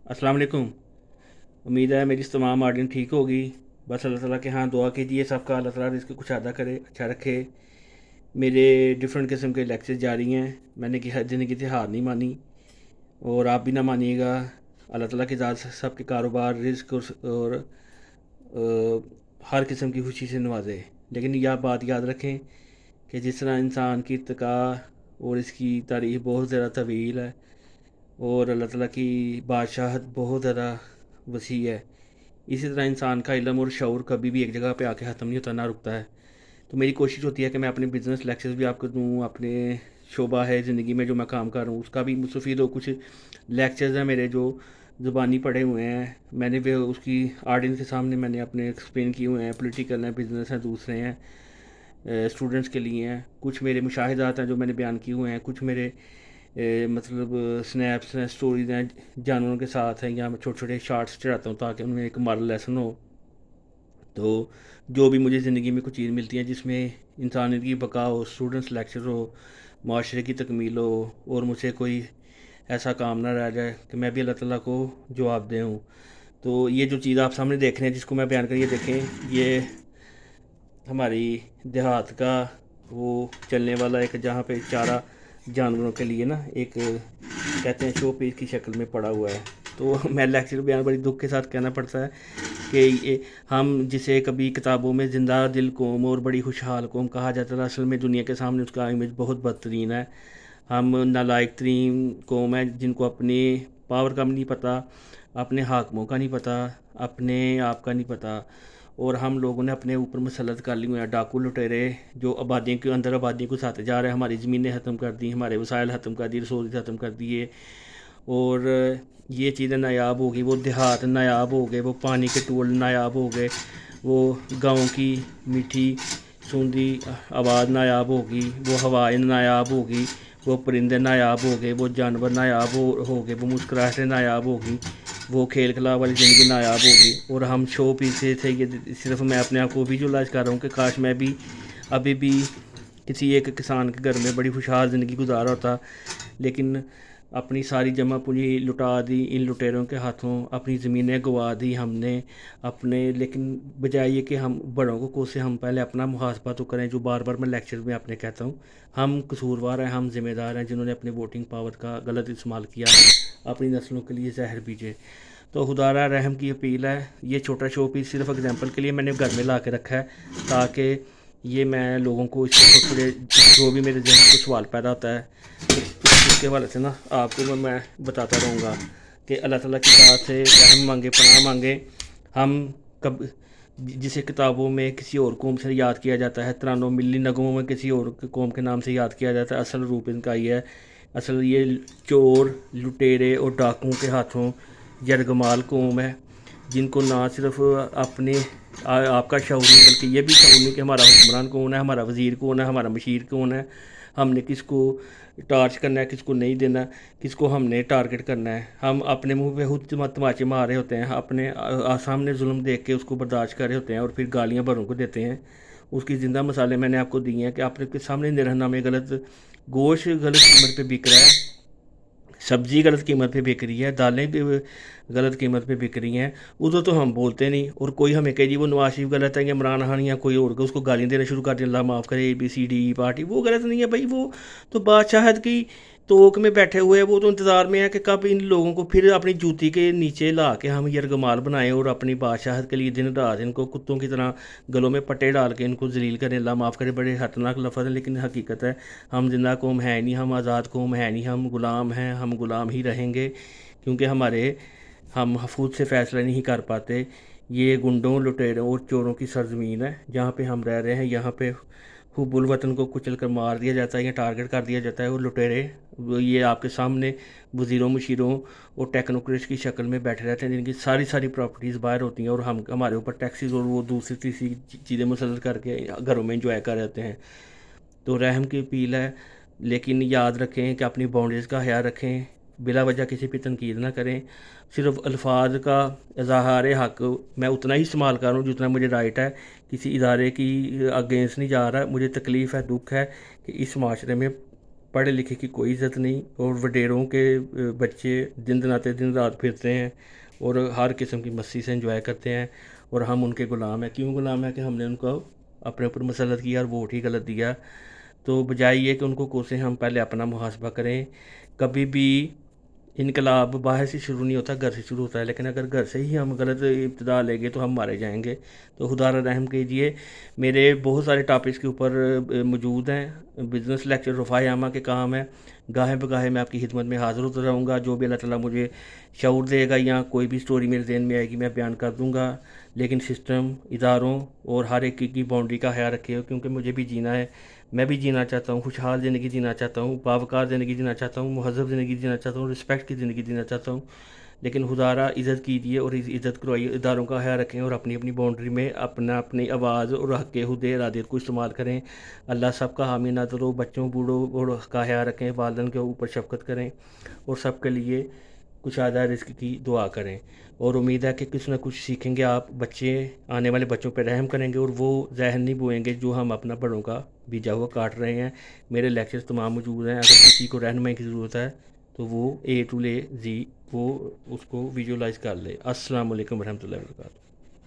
अस्सलाम वालेकुम। उम्मीद है मेरी तमाम ऑडियंस ठीक होगी। बस अल्लाह ताला के हाँ दुआ कीजिए सबका, अल्लाह ताला रिज़्क़ कुशादा करे, अच्छा रखे। मेरे डिफरेंट किस्म के लेक्चर जारी हैं। मैंने कि ज़िंदगी से हार नहीं मानी और आप भी ना मानिएगा। अल्लाह ताला की ज़ात से सबके कारोबार, रिज़्क़ और हर किस्म की खुशी से नवाजे। लेकिन यह बात याद रखें कि जिस तरह इंसान की इर्तिका और इसकी तारीख़ बहुत ज़्यादा तवील है और अल्लाह ताला की बादशाहत बहुत ज़्यादा वसी है, इसी तरह इंसान का इल्म और शऊर कभी भी एक जगह पे आके ख़त्म नहीं होता, ना रुकता है। तो मेरी कोशिश होती है कि मैं अपने बिज़नेस लेक्चर्स भी आपको दूँ, अपने शोबा है ज़िंदगी में जो मैं काम कर रहा हूँ उसका भी मुस्तफ़ीद हो। कुछ लेक्चर्स हैं मेरे जो ज़ुबानी पढ़े हुए हैं, मैंने भी उसकी ऑडियंस के सामने मैंने अपने एक्सप्लेन किए हुए हैं। पॉलिटिकल हैं, बिज़नेस हैं, दूसरे हैं, स्टूडेंट्स के लिए हैं। कुछ मेरे मुशाहिदात हैं जो मैंने बयान किए हुए हैं, कुछ मेरे मतलब स्नैप्स हैं, स्टोरीज़ हैं जानवरों के साथ हैं, या मैं छोटे छोटे शार्ट्स चढ़ाता हूँ ताकि उनमें एक मॉरल लेसन हो। तो जो भी मुझे ज़िंदगी में कुछ चीज़ मिलती है जिसमें इंसानियत की बका हो, स्टूडेंट्स लेक्चर हो, माशरे की तकमील हो और मुझसे कोई ऐसा काम ना रह जाए कि मैं भी अल्लाह ताला को जवाब दे हूँ। तो ये जो चीज़ आप सामने देख रहे हैं जिसको मैं बयान कर, ये देखें, ये हमारी देहात का वो चलने वाला एक जहाँ पे चारा जानवरों के लिए ना एक कहते हैं शो पीस की शक्ल में पड़ा हुआ है। तो मैं लेक्चर बयान बड़ी दुख के साथ कहना पड़ता है कि ये हम जिसे कभी किताबों में ज़िंदा दिल कौम और बड़ी खुशहाल कौम कहा जाता था, असल में दुनिया के सामने उसका इमेज बहुत बदतरीन है। हम नालायक तरीन कौम है जिनको अपनी पावर का नहीं पता, अपने हाकमों का नहीं पता, अपने आप का नहीं पता, और हम लोगों ने अपने ऊपर मुसल्लत कर लिए हुए हैं डाकू लुटेरे जो आबादियों के अंदर आबादियों को साथ जा रहे हैं। हमारी ज़मीनें ख़त्म कर दी, हमारे वसाइल ख़त्म कर दी, रिसोर्स ख़त्म कर दिए, और ये चीज़ें नायाब हो गई। वो देहात नायाब हो गए, वो पानी के टूल नायाब हो गए, वो गाँव की मीठी सूंदी आवाज़ नायाब होगी, वो हवाएं नायाब होगी, वो परिंदे नायाब हो गए, वो जानवर नायाब हो गए, वो मुस्कुराहटें नायाब होगी, वो खेल खिला वाली ज़िंदगी नायाब होगी। और हम शो पीछे थे। ये सिर्फ मैं अपने आप को विजुअलाइज कर रहा हूँ कि काश मैं भी अभी भी किसी एक किसान के घर में बड़ी खुशहाल ज़िंदगी गुजारा होता, लेकिन अपनी सारी जमा पूंजी लुटा दी इन लुटेरों के हाथों, अपनी ज़मीनें गंवा दी हमने अपने। लेकिन बजाय ये कि हम बड़ों को कोसे, हम पहले अपना मुहासबा तो करें, जो बार बार मैं लेक्चर में अपने कहता हूँ। हम कसूरवार हैं, हम ज़िम्मेदार हैं जिन्होंने अपनी वोटिंग पावर का गलत इस्तेमाल किया, अपनी नस्लों के लिए जहर बीजे। तो खुदारा रहम की अपील है। ये छोटा शो पीस सिर्फ एग्जांपल के लिए मैंने घर में ला के रखा है ताकि ये मैं लोगों को इससे थोड़े जो भी मेरे जहन को सवाल पैदा होता है उसके हवाले से ना आपको मैं बताता रहूँगा कि अल्लाह ताला की ज़ात से रहम मांगे, पनाह मांगे। हम कब जिसे किताबों में किसी और कौम से याद किया जाता है, तरानों मिली नगमों में किसी और कौम के नाम से याद किया जाता है, असल रूप इनका ये है। असल ये चोर, लुटेरे और डाकुओं के हाथों यरगमाल कौम है जिनको ना सिर्फ अपने आपका शऊर नहीं बल्कि ये भी शऊर नहीं कि हमारा हुक्मरान कौन है, हमारा वज़ीर कौन है, हमारा मशीर कौन है, हमने किसको टार्च करना है, किसको नहीं देना, किसको हमने टारगेट करना है। हम अपने मुंह पे खुद तमाचे मार रहे होते हैं, अपने सामने जुल्म देख के उसको बर्दाश्त कर रहे होते हैं और फिर गालियाँ बड़ों को देते हैं। उसकी ज़िंदा मिसालें मैंने आपको दी हैं कि आपके सामने निरहना में गलत गोश्त गलत कीमत पे बिक रहा है, सब्ज़ी गलत कीमत पे बिक रही है, दालें भी गलत कीमत पे बिक रही हैं। उधर तो हम बोलते नहीं, और कोई हमें कहे जी वो नवाज शरीफ गलत है या इमरान खान या कोई और, उसको गालियाँ देना शुरू कर दिया, अल्लाह माफ़ करे ABCD पार्टी, वो गलत नहीं है भाई। वो तो बादशाहत की तोक में बैठे हुए हैं, वो तो इंतज़ार में है कि कब इन लोगों को फिर अपनी जूती के नीचे ला के हम यरगमाल बनाएं और अपनी बादशाहत के लिए दिन रात इनको कुत्तों की तरह गलों में पट्टे डाल के इनको जलील करें। अल्लाह माफ़ करे, बड़े खतरनाक लफ्ज़ है लेकिन हकीकत है। हम जिंदा कौम है नहीं, हम आज़ाद कौम है नहीं, हम ग़ुलाम हैं, हम ग़ुलाम ही रहेंगे क्योंकि हम हफूज से फ़ैसला नहीं कर पाते। ये गुंडों, लुटेरों और चोरों की सरजमीन है जहाँ पे हम रह रहे हैं। यहाँ पे हुब्बुल वतन को कुचल कर मार दिया जाता है या टारगेट कर दिया जाता है। और लुटेरे ये आपके सामने वज़ीरों, मुशीरों और टेक्नोक्रेट्स की शक्ल में बैठे रहते हैं जिनकी सारी सारी प्रॉपर्टीज़ बाहर होती हैं और हमारे ऊपर टैक्सेस और वो दूसरी तीसरी चीज़ें मुसल्लत करके घरों में इंजॉय कर रहते हैं। तो रहम की अपील है, लेकिन याद रखें कि अपनी बाउंड्रीज़ का ख्याल रखें, बिला वजह किसी पे तनकीद ना करें। सिर्फ अल्फाज का इज़हार हक़ मैं उतना ही इस्तेमाल कर रहा हूँ जितना मुझे राइट है, किसी इदारे की अगेंस्ट नहीं जा रहा। मुझे तकलीफ़ है, दुख है कि इस माशरे में پڑھے لکھے کی کوئی عزت نہیں، اور وڈیروں کے بچے دن دناتے دن رات پھرتے ہیں اور ہر قسم کی مستی سے انجوائے کرتے ہیں، اور ہم ان کے غلام ہیں۔ کیوں غلام ہیں؟ کہ ہم نے ان کو اپنے اوپر مسلط کیا اور ووٹ ہی غلط دیا۔ تو بجائے یہ کہ ان کو کوسیں، ہم پہلے اپنا محاسبہ کریں۔ کبھی بھی انقلاب باہر سے شروع نہیں ہوتا، گھر سے شروع ہوتا ہے، لیکن اگر گھر سے ہی ہم غلط ابتدا لیں گے تو ہم مارے جائیں گے۔ تو خدا را رحم کیجیے۔ میرے بہت سارے ٹاپکس کے اوپر موجود ہیں، بزنس لیکچر رفاع عامہ کے کام ہے، گاہے بگاہے میں آپ کی خدمت میں حاضر ہوتا رہوں گا۔ جو بھی اللہ تعالیٰ مجھے شعور دے گا یا کوئی بھی سٹوری میرے ذہن میں آئے گی میں بیان کر دوں گا، لیکن سسٹم، اداروں اور ہر ایک کی باؤنڈری کا خیال رکھے، کیونکہ مجھے بھی جینا ہے، میں بھی جینا چاہتا ہوں، خوشحال زندگی جینا چاہتا ہوں، باوقار زندگی جینا چاہتا ہوں، مہذب زندگی جینا چاہتا ہوں، رسپیکٹ کی زندگی جینا چاہتا ہوں۔ لیکن خدارا عزت کیجیے اور عزت کروائیے، اداروں کا خیال رکھیں اور اپنی اپنی باؤنڈری میں اپنی آواز اور حق حد ارادیت کو استعمال کریں۔ اللہ سب کا حامی نظر ہو، بچوں بوڑھوں اور کا خیال رکھیں، والدین کے اوپر شفقت کریں اور سب کے لیے کشادہ رزق کی دعا کریں، اور امید ہے کہ کچھ نہ کچھ سیکھیں گے آپ۔ بچے آنے والے بچوں پہ رحم کریں گے اور وہ ذہن نہیں بوئیں گے جو ہم اپنا بڑوں کا بیجا ہوا کاٹ رہے ہیں۔ میرے لیکچرز تمام موجود ہیں، اگر کسی کو رہنمائی کی ضرورت ہے تو وہ A to Z وہ اس کو ویژولائز کر لے۔ السلام علیکم ورحمۃ اللہ وبرکاتہ۔